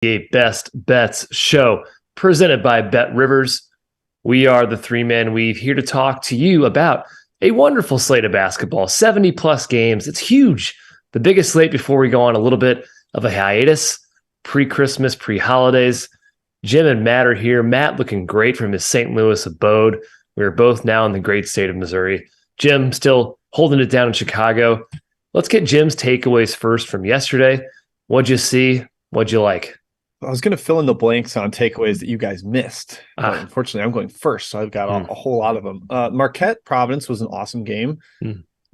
The Best Bets show presented by BetRivers. We are the three-man weave here to talk to you about a wonderful slate of basketball, 70 plus games. It's huge. The biggest slate before we go on a little bit of a hiatus, pre-Christmas, pre-holidays. Jim and Matt are here. Matt looking great from his St. Louis abode. We are both now in the great state of Missouri. Jim still holding it down in Chicago. Let's get Jim's takeaways first from yesterday. What'd you see? What'd you like? I was going to fill in the blanks on takeaways that you guys missed. Unfortunately, I'm going first, so I've got a whole lot of them. Marquette-Providence was an awesome game.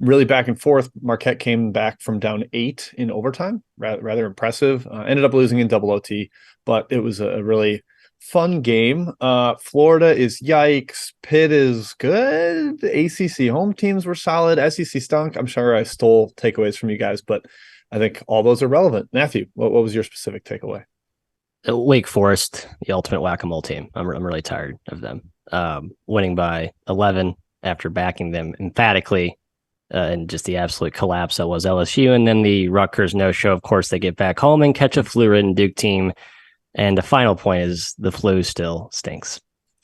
Really back and forth. Marquette came back from down 8 in overtime. Rather impressive. Ended up losing in double OT, but it was a really fun game. Florida is yikes. Pitt is good. The ACC home teams were solid. SEC stunk. I'm sure I stole takeaways from you guys, but I think all those are relevant. Matthew, what was your specific takeaway? Wake Forest, the ultimate whack-a-mole team. I'm really tired of them. Winning by 11 after backing them emphatically, and just the absolute collapse that was LSU. And then the Rutgers no-show. Of course, they get back home and catch a flu-ridden Duke team. And the final point is the flu still stinks.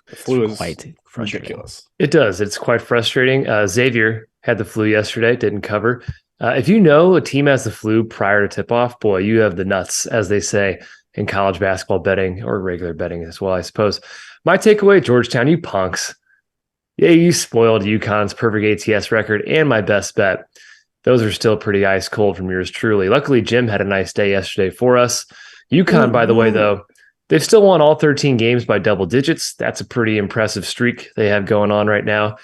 The flu is quite ridiculous. It does. It's quite frustrating. Xavier had the flu yesterday, didn't cover. If you know a team has the flu prior to tip-off, boy, you have the nuts, as they say in college basketball betting or regular betting as well, I suppose. My takeaway, Georgetown, you punks. Yeah, you spoiled UConn's perfect ATS record and my best bet. Those are still pretty ice cold from yours truly. Luckily, Jim had a nice day yesterday for us. UConn, by the way, though, they've still won all 13 games by double digits. That's a pretty impressive streak they have going on right now.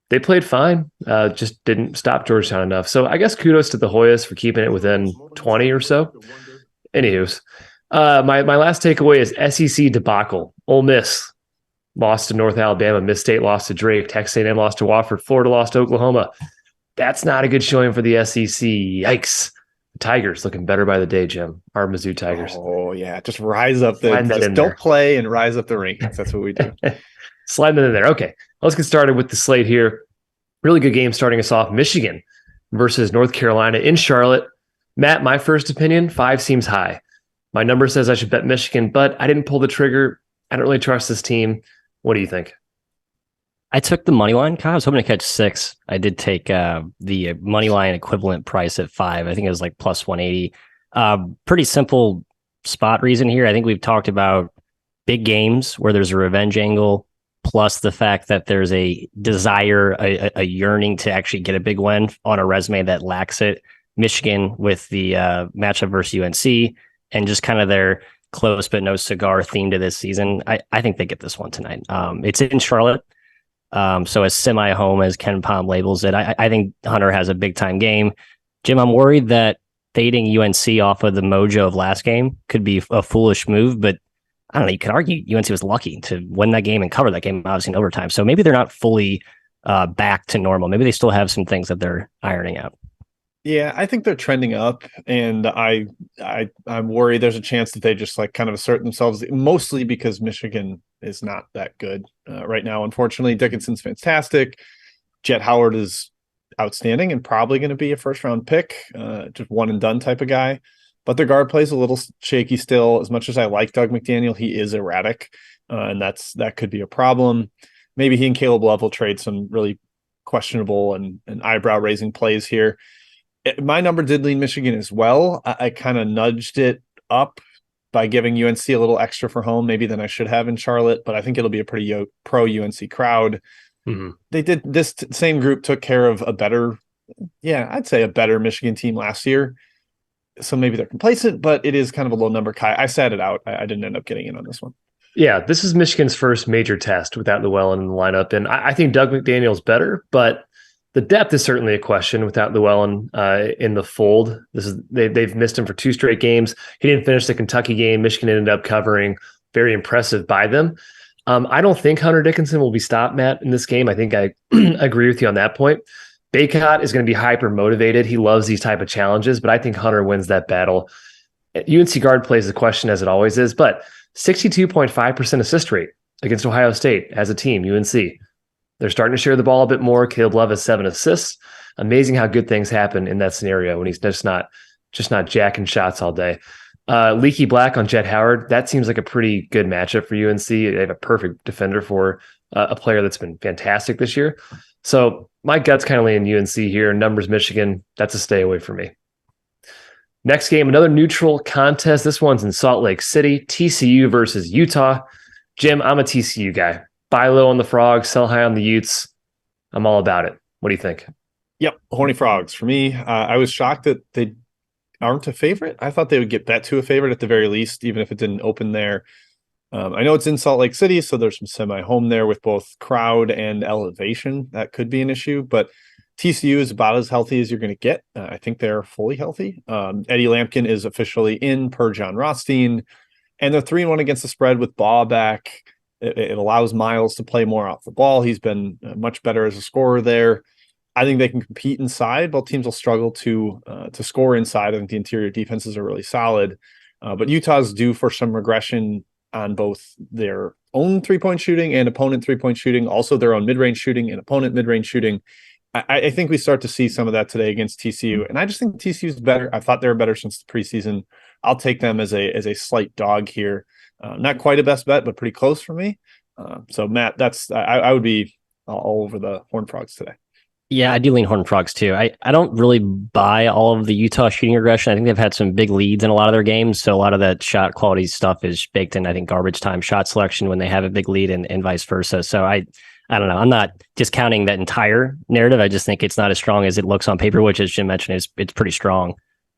They played fine, just didn't stop Georgetown enough. So I guess kudos to the Hoyas for keeping it within 20 or so. Anywho's. My last takeaway is SEC debacle. Ole Miss lost to North Alabama. Miss State lost to Drake. Texas A&M lost to Wofford. Florida lost to Oklahoma. That's not a good showing for the SEC. Yikes. The Tigers looking better by the day, Jim. Our Mizzou Tigers. Oh, yeah. Just rise up. Don't play and rise up the rankings. That's what we do. Slide that in there. Okay. Let's get started with the slate here. Really good game starting us off. Michigan versus North Carolina in Charlotte. Matt, my first opinion, 5 seems high. My number says I should bet Michigan, but I didn't pull the trigger. I don't really trust this team. What do you think? I took the money line. I was hoping to catch 6. I did take the money line equivalent price at 5. I think it was like plus 180. Pretty simple spot reason here. I think we've talked about big games where there's a revenge angle, plus the fact that there's a desire, a yearning to actually get a big win on a resume that lacks it. Michigan with the matchup versus UNC. And just kind of their close but no cigar theme to this season. I think they get this one tonight. It's in Charlotte, so as semi-home as Ken Palm labels it. I think Hunter has a big-time game. Jim, I'm worried that fading UNC off of the mojo of last game could be a foolish move, but I don't know. You could argue UNC was lucky to win that game and cover that game, obviously, in overtime. So maybe they're not fully back to normal. Maybe they still have some things that they're ironing out. Yeah, I think they're trending up, and I'm worried there's a chance that they just like kind of assert themselves, mostly because Michigan is not that good right now. Unfortunately, Dickinson's fantastic. Jet Howard is outstanding and probably going to be a first-round pick, just one and done type of guy. But their guard plays a little shaky still. As much as I like Doug McDaniel, he is erratic, and that could be a problem. Maybe he and Caleb Love will trade some really questionable and eyebrow-raising plays here. My number did lean Michigan as well. I kind of nudged it up by giving UNC a little extra for home, maybe than I should have in Charlotte, but I think it'll be a pretty pro-UNC crowd. Mm-hmm. They did this same group took care of a better Michigan team last year. So maybe they're complacent, but it is kind of a low number. Kai, I sat it out. I didn't end up getting in on this one. Yeah, this is Michigan's first major test without Llewellyn in the lineup, and I think Doug McDaniel's better, but the depth is certainly a question without Llewellyn in the fold. They've missed him for 2 straight games. He didn't finish the Kentucky game. Michigan ended up covering. Very impressive by them. I don't think Hunter Dickinson will be stopped, Matt, in this game. I think I agree with you on that point. Bacot is going to be hyper motivated. He loves these type of challenges, but I think Hunter wins that battle. UNC guard plays the question as it always is, but 62.5% assist rate against Ohio State as a team, UNC. They're starting to share the ball a bit more. Caleb Love has 7 assists. Amazing how good things happen in that scenario when he's just not jacking shots all day. Leaky Black on Jet Howard. That seems like a pretty good matchup for UNC. They have a perfect defender for a player that's been fantastic this year. So my gut's kind of leaning UNC here. Numbers Michigan. That's a stay away for me. Next game, another neutral contest. This one's in Salt Lake City. TCU versus Utah. Jim, I'm a TCU guy. Buy low on the Frogs, sell high on the Utes. I'm all about it. What do you think? Yep, Horny Frogs. For me, I was shocked that they aren't a favorite. I thought they would get bet to a favorite at the very least, even if it didn't open there. I know it's in Salt Lake City, so there's some semi-home there with both crowd and elevation. That could be an issue, but TCU is about as healthy as you're going to get. I think they're fully healthy. Eddie Lampkin is officially in per John Rothstein, and they're 3-1 against the spread with Baugh back. It allows Miles to play more off the ball. He's been much better as a scorer there. I think they can compete inside. Both teams will struggle to score inside. I think the interior defenses are really solid. But Utah's due for some regression on both their own three-point shooting and opponent three-point shooting, also their own mid-range shooting and opponent mid-range shooting. I think we start to see some of that today against TCU. And I just think TCU is better. I thought they were better since the preseason. I'll take them as a slight dog here. Not quite a best bet, but pretty close for me. So Matt, I would be all over the Horned Frogs today. Yeah, I do lean Horned Frogs too. I don't really buy all of the Utah shooting regression. I think they've had some big leads in a lot of their games. So a lot of that shot quality stuff is baked in, I think, garbage time shot selection when they have a big lead and vice versa. So I don't know. I'm not discounting that entire narrative. I just think it's not as strong as it looks on paper, which, as Jim mentioned, it's pretty strong.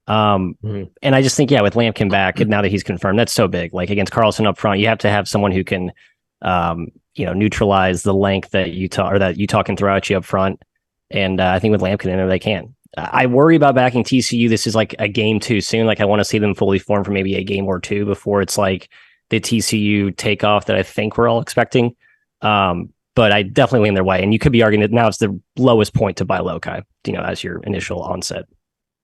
And I just think, with Lampkin back, now that he's confirmed, that's so big. Like against Carlson up front, you have to have someone who can, neutralize the length that Utah can throw at you up front. And I think with Lampkin in there, they can. I worry about backing TCU. This is like a game too soon. Like I want to see them fully formed for maybe a game or two before it's like the TCU takeoff that I think we're all expecting. But I definitely lean their way. And you could be arguing that now it's the lowest point to buy low, Kai, as your initial onset.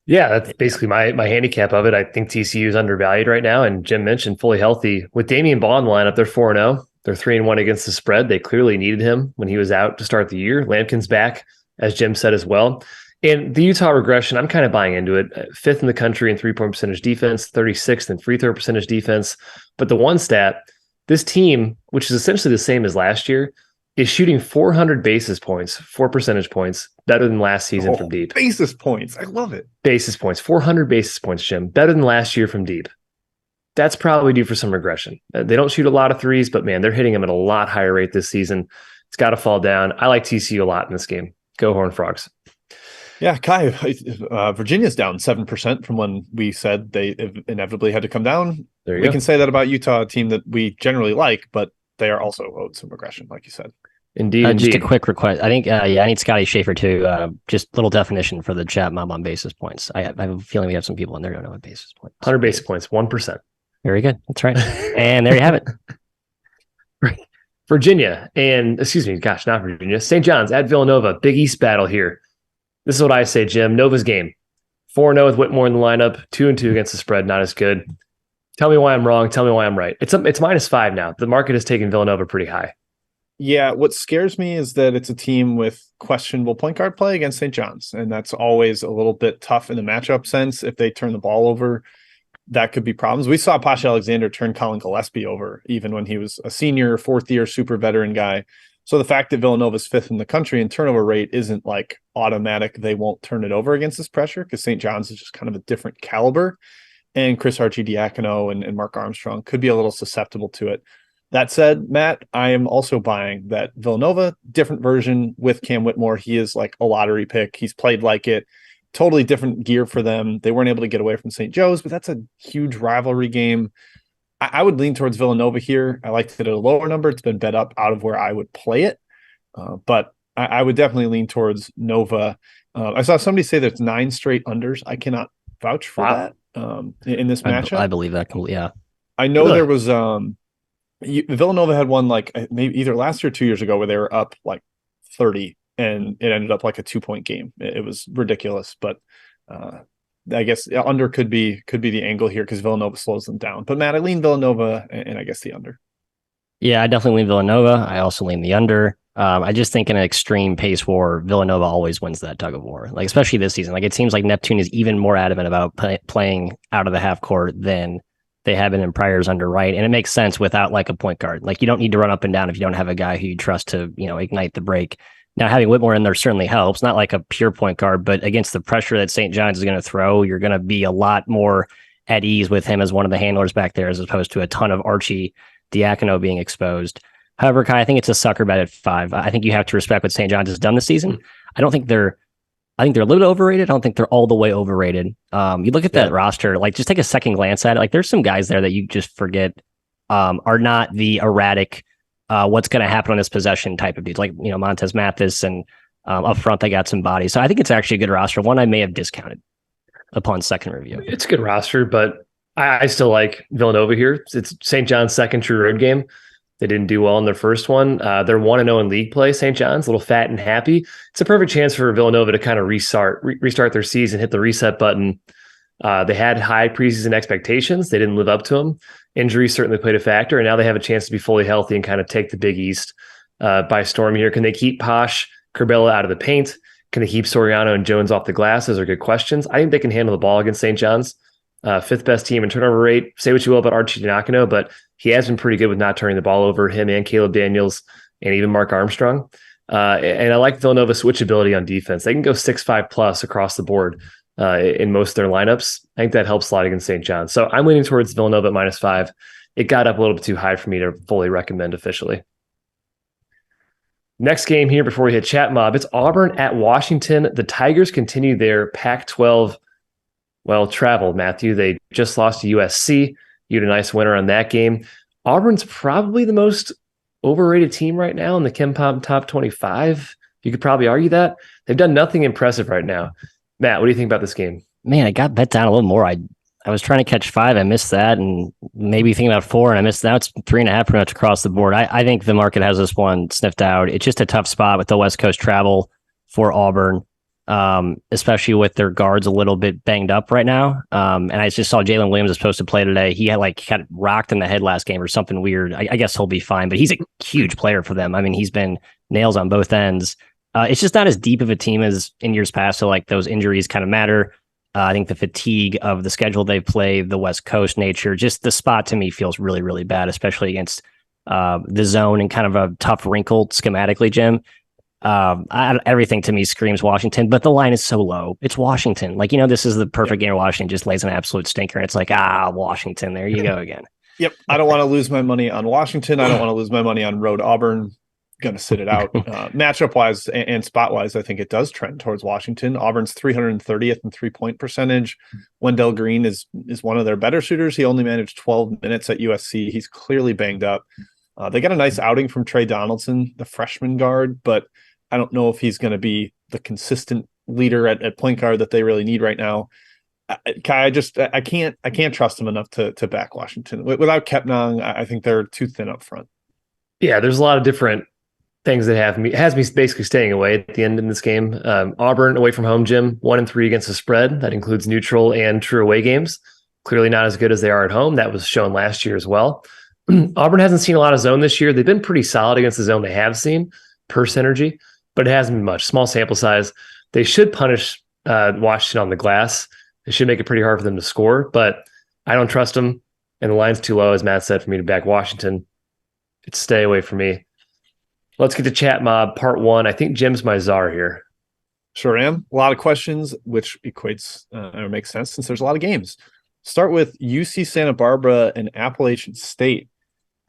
Yeah, that's basically my handicap of it. I think TCU is undervalued right now. And Jim mentioned fully healthy. With Damian Baugh in the lineup, they're 4-0. They're 3-1 against the spread. They clearly needed him when he was out to start the year. Lampkin's back, as Jim said as well. And the Utah regression, I'm kind of buying into it. 5th in the country in three-point percentage defense, 36th in free throw percentage defense. But the one stat, this team, which is essentially the same as last year, is shooting 400 basis points, 4 percentage points, better than last season from deep. Basis points. I love it. Basis points, 400 basis points, Jim, better than last year from deep. That's probably due for some regression. They don't shoot a lot of threes, but man, they're hitting them at a lot higher rate this season. It's got to fall down. I like TCU a lot in this game. Go Horned Frogs. Yeah, Kai, Virginia's down 7% from when we said they inevitably had to come down. We can say that about Utah, a team that we generally like, but they are also owed some regression, like you said. Indeed. Just a quick request. I think, I need Scotty Schaefer to just little definition for the chat mob on basis points. I have a feeling we have some people in there who don't know what basis points. 100 basis points, 1%. Very good. That's right. And there you have it. Virginia and, not Virginia, St. John's at Villanova. Big East battle here. This is what I say, Jim. Nova's game. 4-0 with Whitmore in the lineup. 2-2 against the spread. Not as good. Tell me why I'm wrong. Tell me why I'm right. It's -5 now. The market has taken Villanova pretty high. Yeah, what scares me is that it's a team with questionable point guard play against St. John's, and that's always a little bit tough in the matchup sense. If they turn the ball over, that could be problems. We saw Pasha Alexander turn Colin Gillespie over, even when he was a senior, fourth-year super veteran guy. So the fact that Villanova's 5th in the country in turnover rate isn't like automatic. They won't turn it over against this pressure because St. John's is just kind of a different caliber. And Chris Archidiakono and Mark Armstrong could be a little susceptible to it. That said, Matt, I am also buying that Villanova, different version with Cam Whitmore. He is like a lottery pick. He's played like it. Totally different gear for them. They weren't able to get away from St. Joe's, but that's a huge rivalry game. I would lean towards Villanova here. I liked it at a lower number. It's been bet up out of where I would play it. But I would definitely lean towards Nova. I saw somebody say there's 9 straight unders. I cannot vouch for that in this matchup. I believe that completely. Yeah. I know there was Villanova had one like maybe either last year or 2 years ago where they were up like 30 and it ended up like a 2-point game. It was ridiculous, but I guess under could be the angle here because Villanova slows them down. But Matt, I lean Villanova and I guess the under. Yeah, I definitely lean Villanova. I also lean the under. I just think in an extreme pace war, Villanova always wins that tug of war. Like especially this season, like it seems like Neptune is even more adamant about playing out of the half court than they have been in priors under Wright. And it makes sense without like a point guard. Like you don't need to run up and down if you don't have a guy who you trust to, ignite the break. Now, having Whitmore in there certainly helps, not like a pure point guard, but against the pressure that St. John's is going to throw, you're going to be a lot more at ease with him as one of the handlers back there, as opposed to a ton of Archie Diacono being exposed. However, Kai, I think it's a sucker bet at 5. I think you have to respect what St. John's has done this season. I think they're a little bit overrated. I don't think they're all the way overrated. You look at that roster, like just take a second glance at it. Like there's some guys there that you just forget are not the erratic, what's going to happen on this possession type of dudes, like, Montez Mathis, and up front, they got some bodies. So I think it's actually a good roster. One I may have discounted upon second review. It's a good roster, but I still like Villanova here. It's St. John's second true road game. They didn't do well in their first one. They're 1-0 in league play, St. John's, a little fat and happy. It's a perfect chance for Villanova to kind of restart their season, hit the reset button. They had high preseason expectations. They didn't live up to them. Injuries certainly played a factor, and now they have a chance to be fully healthy and kind of take the Big East by storm here. Can they keep Posh, Curbelo out of the paint? Can they keep Soriano and Jones off the glass? Those are good questions. I think they can handle the ball against St. John's. Fifth best team in turnover rate. Say what you will about Archie Diacono, but he has been pretty good with not turning the ball over, him and Caleb Daniels and even Mark Armstrong. And I like Villanova's switchability on defense. They can go 6'5 plus across the board in most of their lineups. I think that helps slide against St. John's. So I'm leaning towards Villanova at -5. It got up a little bit too high for me to fully recommend officially. Next game here before we hit chat mob, it's Auburn at Washington. The Tigers continue their Pac-12 travel, Matthew. They just lost to USC. You had a nice winner on that game. Auburn's probably the most overrated team right now in the KenPom top 25. You could probably argue that. They've done nothing impressive right now. Matt, what do you think about this game? Man, I got bet down a little more. I was trying to catch 5. I missed that, and maybe thinking about 4, and I missed that. It's 3.5 pretty much across the board. I think the market has this one sniffed out. It's just a tough spot with the West Coast travel for Auburn. Especially with their guards a little bit banged up right now. And I just saw Jalen Williams is supposed to play today. He got rocked in the head last game or something weird. I guess he'll be fine, but he's a huge player for them. I mean, he's been nails on both ends. It's just not as deep of a team as in years past. So like those injuries kind of matter. I think the fatigue of the schedule they play, the West Coast nature, just the spot to me feels really, really bad, especially against the zone and kind of a tough wrinkled schematically, Jim. Everything to me screams Washington, but the line is so low. It's Washington. This is the perfect game where Washington just lays an absolute stinker. And it's like, Washington, there you go again. Yep. I don't want to lose my money on Washington. I don't want to lose my money on road Auburn. Going to sit it out. Matchup wise and spot wise, I think it does trend towards Washington. Auburn's 330th in 3-point percentage. Wendell Green is one of their better shooters. He only managed 12 minutes at USC. He's clearly banged up. They got a nice outing from Trey Donaldson, the freshman guard, but I don't know if he's going to be the consistent leader at point guard that they really need right now. Kai, I can't trust him enough to back Washington. Without Kepnang, I think they're too thin up front. Yeah, there's a lot of different things that has me basically staying away at the end in this game. Auburn away from home, Jim, 1-3 against the spread. That includes neutral and true away games. Clearly not as good as they are at home. That was shown last year as well. Auburn hasn't seen a lot of zone this year. They've been pretty solid against the zone they have seen per synergy, but it hasn't been much. Small sample size. They should punish Washington on the glass. It should make it pretty hard for them to score, but I don't trust them. And the line's too low, as Matt said, for me to back Washington. It's stay away from me. Let's get to chat mob part 1. I think Jim's my czar here. Sure am. A lot of questions, which equates or makes sense since there's a lot of games. Start with UC Santa Barbara and Appalachian State.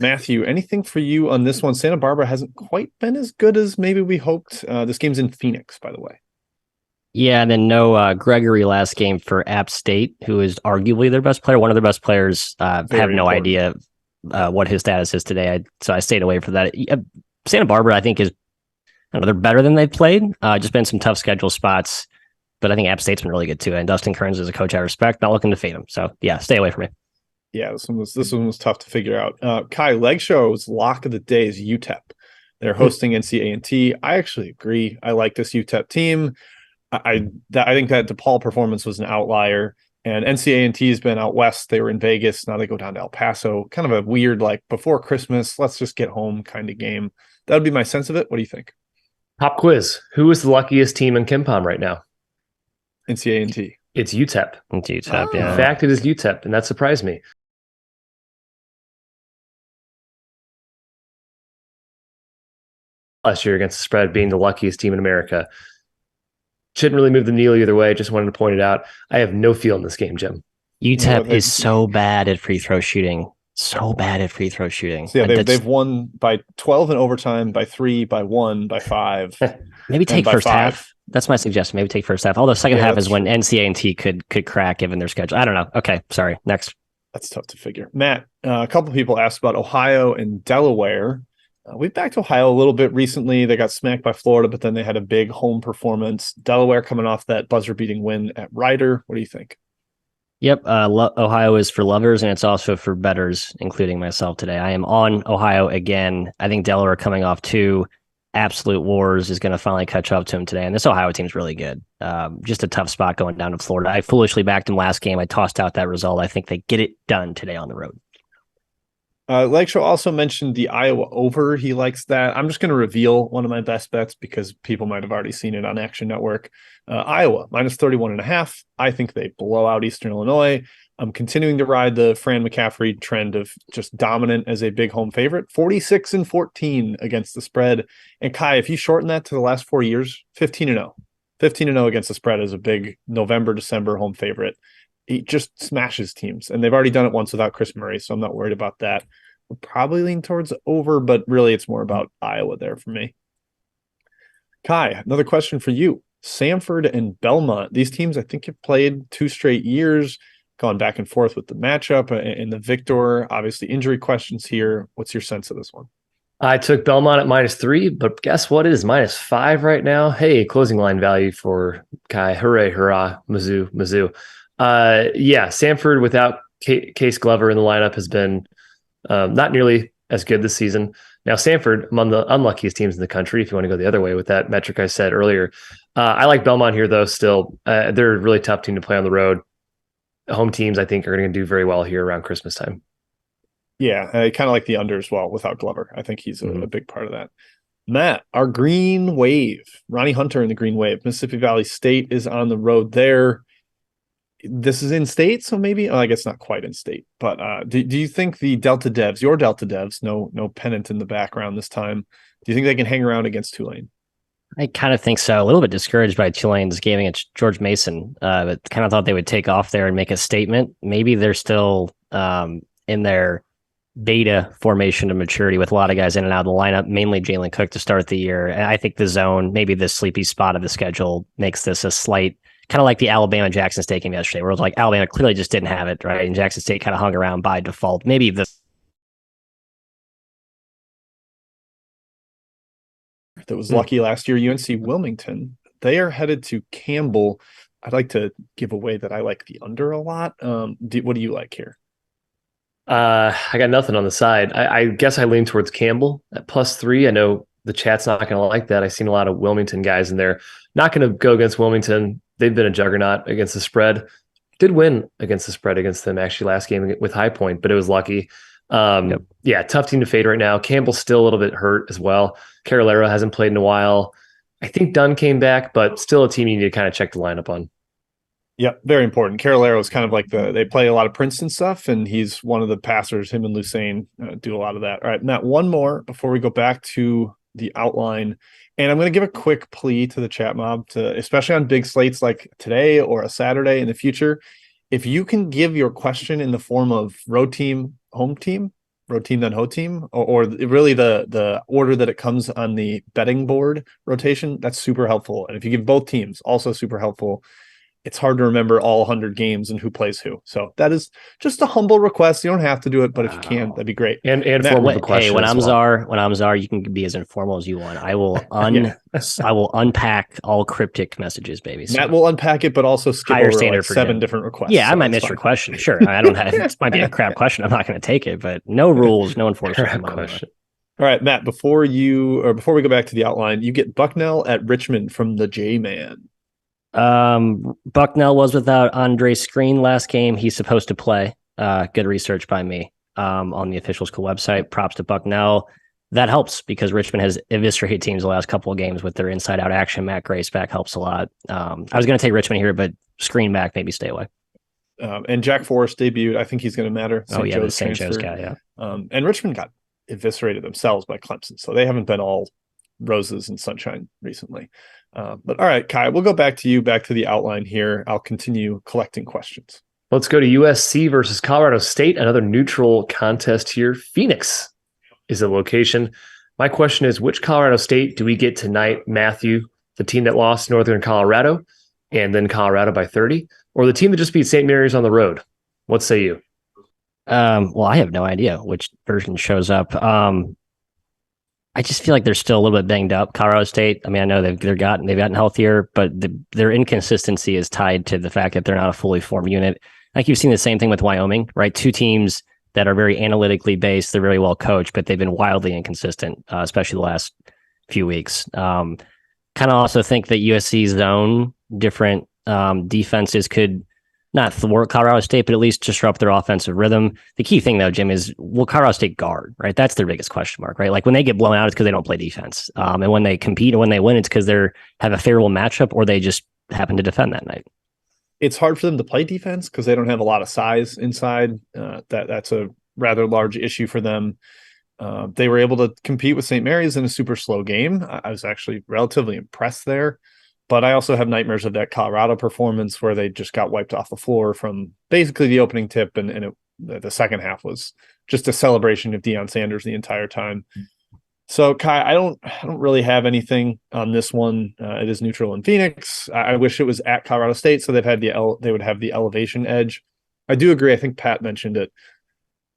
Matthew, anything for you on this one? Santa Barbara hasn't quite been as good as maybe we hoped. This game's in Phoenix, by the way. Yeah, and then no Gregory last game for App State, who is arguably their best player, one of their best players. Have no idea what his status is today, so I stayed away from that. Santa Barbara, I think, they're better than they've played. Just been some tough schedule spots, but I think App State's been really good too. And Dustin Kearns is a coach I respect. Not looking to fade him, so yeah, stay away from me. Yeah, this one was tough to figure out. Kai, leg show's lock of the day is UTEP. They're hosting NC I actually agree. I like this UTEP team. I think that DePaul performance was an outlier, and NC has been out west. They were in Vegas. Now they go down to El Paso. Kind of a weird, before Christmas, let's just get home kind of game. That would be my sense of it. What do you think? Pop quiz. Who is the luckiest team in KenPom right now? NC It's UTEP. It's UTEP, yeah. In fact, it is UTEP, and that surprised me. last year against the spread, being the luckiest team in America. Shouldn't really move the needle either way. Just wanted to point it out. I have no feel in this game, Jim. UTEP is so bad at free throw shooting. So bad at free throw shooting. So yeah, they've won by 12 in overtime, by 3, by 1, by 5. Maybe take first half. That's my suggestion. Maybe take first half. Although second half is when NCA&T could crack given their schedule. I don't know. Okay, sorry. Next. That's tough to figure. Matt, a couple people asked about Ohio and Delaware. We backed Ohio a little bit recently. They got smacked by Florida, but then they had a big home performance. Delaware coming off that buzzer-beating win at Rider. What do you think? Yep. Ohio is for lovers, and it's also for bettors, including myself today. I am on Ohio again. I think Delaware coming off 2 absolute wars is going to finally catch up to him today. And this Ohio team's really good. Just a tough spot going down to Florida. I foolishly backed him last game. I tossed out that result. I think they get it done today on the road. Lakeshaw also mentioned the Iowa over. He likes that. I'm just going to reveal one of my best bets because people might have already seen it on Action Network. Iowa minus 31.5. I think they blow out Eastern Illinois. I'm continuing to ride the Fran McCaffrey trend of just dominant as a big home favorite. 46-14 against the spread. And Kai, if you shorten that to the last 4 years, 15-0. 15-0 against the spread as a big November, December home favorite. He just smashes teams, and they've already done it once without Chris Murray, so I'm not worried about that. We'll probably lean towards over, but really it's more about Iowa there for me. Kai, another question for you. Samford and Belmont, these teams I think have played 2 straight years, gone back and forth with the matchup and the victor. Obviously injury questions here. What's your sense of this one? I took Belmont at -3, but guess what? It is -5 right now. Hey, closing line value for Kai. Hooray, hurrah, Mizzou. Samford without Case Glover in the lineup has been not nearly as good this season. Now, Samford, among the unluckiest teams in the country, if you want to go the other way with that metric I said earlier. I like Belmont here, though, still. They're a really tough team to play on the road. Home teams, I think, are going to do very well here around Christmas time. Yeah, I kind of like the under as well without Glover. I think he's a big part of that. Matt, our Green Wave. Ronnie Hunter in the Green Wave. Mississippi Valley State is on the road there. This is in state, so maybe I guess not quite in state. But do you think the Delta Devs, your Delta Devs, no pennant in the background this time, do you think they can hang around against Tulane? I kind of think so. A little bit discouraged by Tulane's game against George Mason, but kind of thought they would take off there and make a statement. Maybe they're still in their beta formation of maturity with a lot of guys in and out of the lineup, mainly Jalen Cook to start the year. And I think the zone, maybe the sleepy spot of the schedule, makes this a slight, kind of like the Alabama-Jackson State game yesterday, where it was like Alabama clearly just didn't have it, right? And Jackson State kind of hung around by default. Maybe this that was lucky last year, UNC Wilmington. They are headed to Campbell. I'd like to give away that I like the under a lot. What do you like here? I got nothing on the side. I guess I lean towards Campbell at +3. I know the chat's not going to like that. I've seen a lot of Wilmington guys in there. Not going to go against Wilmington. They've been a juggernaut against the spread. Did win against the spread against them actually last game with High Point, but it was lucky. Yeah, tough team to fade right now. Campbell's still a little bit hurt as well. Carolero hasn't played in a while. I think Dunn came back, but still a team you need to kind of check the lineup on. Yeah, very important. Carolero is kind of like they play a lot of Princeton stuff, and he's one of the passers. Him and Lucane do a lot of that. All right, Matt, one more before we go back to the outline. And I'm going to give a quick plea to the chat mob, especially on big slates like today or a Saturday in the future. If you can give your question in the form of road team, home team, road team, then home team, or really the order that it comes on the betting board rotation, that's super helpful. And if you give both teams, also super helpful. It's hard to remember all 100 games and who plays who. So that is just a humble request. You don't have to do it, but if you can, that'd be great. And form of the question. Hey, when I'm Czar, you can be as informal as you want. I will I will unpack all cryptic messages, baby. So Matt will unpack it, but also skip higher over standard like for 7 him. different requests. Yeah, I might miss your question. Sure. I don't have it might be a crap question. I'm not going to take it, but no rules, no enforcement. Crap question. All right, Matt, before we go back to the outline, you get Bucknell at Richmond from the J-Man. Bucknell was without Andre Screen last game. He's supposed to play. Good research by me on the official school website. Props to Bucknell. That helps because Richmond has eviscerated teams the last couple of games with their inside-out action. Matt Grace back helps a lot. I was going to take Richmond here, but Screen back, maybe stay away. And Jack Forrest debuted. I think he's going to matter. The St. Joe's guy, yeah. And Richmond got eviscerated themselves by Clemson, so they haven't been all roses and sunshine recently. But all right, Kai, we'll go back to you, back to the outline here. I'll continue collecting questions. Let's go to USC versus Colorado State, another neutral contest here. Phoenix is the location. My question is, which Colorado State do we get tonight, Matthew? The team that lost Northern Colorado and then Colorado by 30, or the team that just beat St. Mary's on the road? What say you? Well, I have no idea which version shows up. I just feel like they're still a little bit banged up. Colorado State, I mean, I know they've gotten healthier, but their inconsistency is tied to the fact that they're not a fully formed unit. Like you've seen the same thing with Wyoming, right? Two teams that are very analytically based. They're very well coached, but they've been wildly inconsistent, especially the last few weeks. Kind of also think that USC's own different defenses could not thwart Colorado State, but at least disrupt their offensive rhythm. The key thing, though, Jim, is will Colorado State guard, right? That's their biggest question mark, right? Like when they get blown out, it's because they don't play defense. And when they compete and when they win, it's because they have a favorable matchup or they just happen to defend that night. It's hard for them to play defense because they don't have a lot of size inside. That's a rather large issue for them. They were able to compete with St. Mary's in a super slow game. I was actually relatively impressed there. But I also have nightmares of that Colorado performance where they just got wiped off the floor from basically the opening tip, and the second half was just a celebration of Deion Sanders the entire time. So, Kai, I don't really have anything on this one. It is neutral in Phoenix. I wish it was at Colorado State, so they would have the elevation edge. I do agree. I think Pat mentioned it.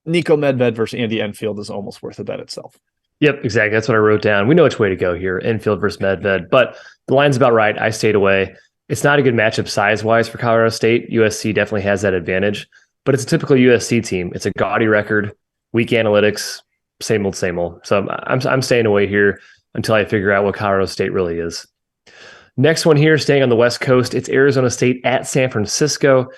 Nico Medved versus Andy Enfield is almost worth a bet itself. Yep, exactly. That's what I wrote down. We know which way to go here, Enfield versus Medved, but the line's about right. I stayed away. It's not a good matchup size-wise for Colorado State. USC definitely has that advantage, but it's a typical USC team. It's a gaudy record, weak analytics, same old, same old. So I'm staying away here until I figure out what Colorado State really is. Next one here, staying on the West Coast, it's Arizona State at San Francisco.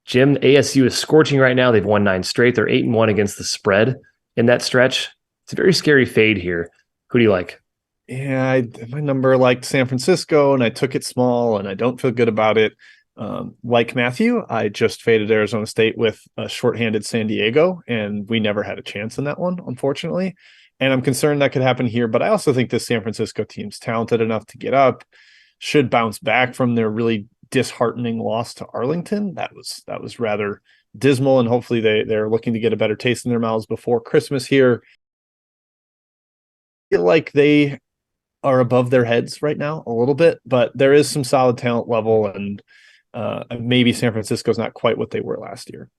Jim, ASU is scorching right now. They've won 9 straight. They're 8-1 against the spread in that stretch. It's a very scary fade here. Who do you like? Yeah, my number liked San Francisco, and I took it small, and I don't feel good about it. Like Matthew, I just faded Arizona State with a shorthanded San Diego, and we never had a chance in that one, unfortunately. And I'm concerned that could happen here, but I also think this San Francisco team's talented enough to get up, should bounce back from their really disheartening loss to Arlington. That was rather dismal, and hopefully they're looking to get a better taste in their mouths before Christmas here. Feel like they are above their heads right now a little bit, but there is some solid talent level, and maybe San Francisco's not quite what they were last year.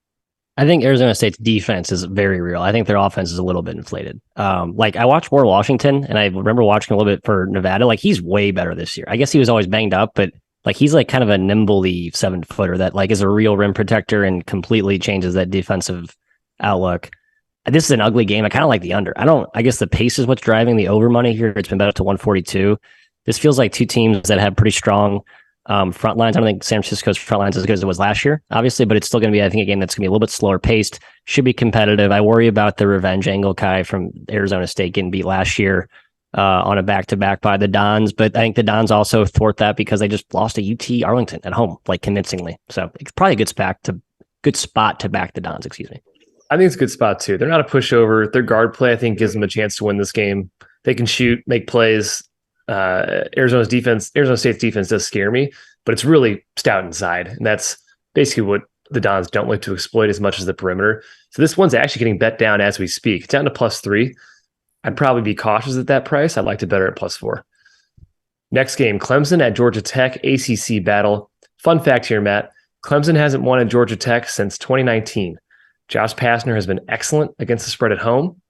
I think Arizona State's defense is very real. I think their offense is a little bit inflated. Like I watched more Washington, and I remember watching a little bit for Nevada. Like he's way better this year. I guess he was always banged up, but like he's like kind of a nimbly 7-footer that like is a real rim protector and completely changes that defensive outlook. This is an ugly game. I kind of like the under. I guess the pace is what's driving the over money here. It's been bet up to 142. This feels like two teams that have pretty strong front lines. I don't think San Francisco's front lines is as good as it was last year, obviously, but it's still going to be, I think, a game that's going to be a little bit slower paced. Should be competitive. I worry about the revenge angle, Kai, from Arizona State getting beat last year on a back-to-back by the Dons, but I think the Dons also thwart that because they just lost to UT Arlington at home, like convincingly. So it's probably a good spot to back the Dons, excuse me. I think it's a good spot too. They're not a pushover. Their guard play, I think, gives them a chance to win this game. They can shoot, make plays. Arizona State's defense does scare me, but it's really stout inside. And that's basically what the Dons don't like to exploit as much as the perimeter. So this one's actually getting bet down as we speak. It's down to +3. I'd probably be cautious at that price. I'd like to bet her at +4. Next game, Clemson at Georgia Tech, ACC battle. Fun fact here, Matt. Clemson hasn't won at Georgia Tech since 2019. Josh Pastner has been excellent against the spread at home.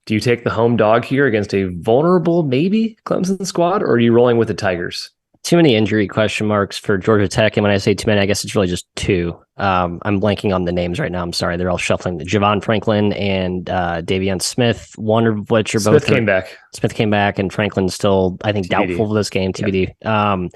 Do you take the home dog here against a vulnerable, maybe, Clemson squad, or are you rolling with the Tigers? Too many injury question marks for Georgia Tech. And when I say too many, I guess it's really just 2. I'm blanking on the names right now. I'm sorry. They're all shuffling. Javon Franklin and Davion Smith, one of which are both. Smith came back, and Franklin's still, I think, TBD. Doubtful for this game, TBD. Yep.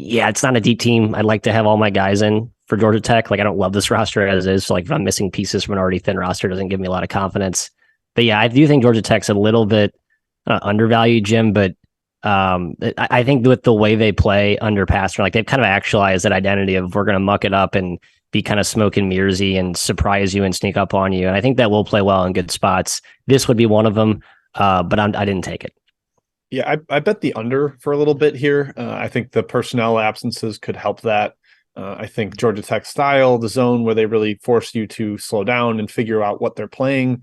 Yeah, it's not a deep team. I'd like to have all my guys in for Georgia Tech. Like, I don't love this roster as is. So, like, if I'm missing pieces from an already thin roster, it doesn't give me a lot of confidence. But yeah, I do think Georgia Tech's a little bit undervalued, Jim, but I think with the way they play under Pastner, like they've kind of actualized that identity of we're going to muck it up and be kind of smoke and mirrorsy and surprise you and sneak up on you. And I think that will play well in good spots. This would be one of them, but I didn't take it. Yeah, I bet the under for a little bit here. I think the personnel absences could help that. I think Georgia Tech style, the zone where they really force you to slow down and figure out what they're playing,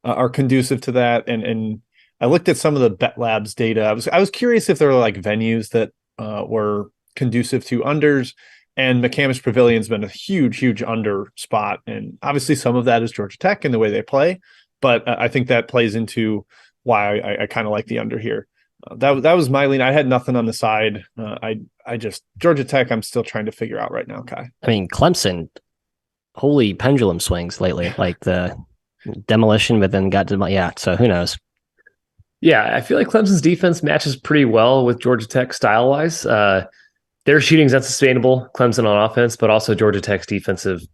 are conducive to that. And I looked at some of the Bet Labs data. I was curious if there were like venues that were conducive to unders. And McCamish Pavilion's been a huge under spot, and obviously some of that is Georgia Tech and the way they play. But I think that plays into why I kind of like the under here. That was my lean. I had nothing on the side. I just Georgia Tech. I'm still trying to figure out right now, Kai. I mean, Clemson, holy pendulum swings lately, like the demolition, but then got to So who knows? Yeah, I feel like Clemson's defense matches pretty well with Georgia Tech style wise. Their shooting's unsustainable, Clemson on offense, but also Georgia Tech's defensive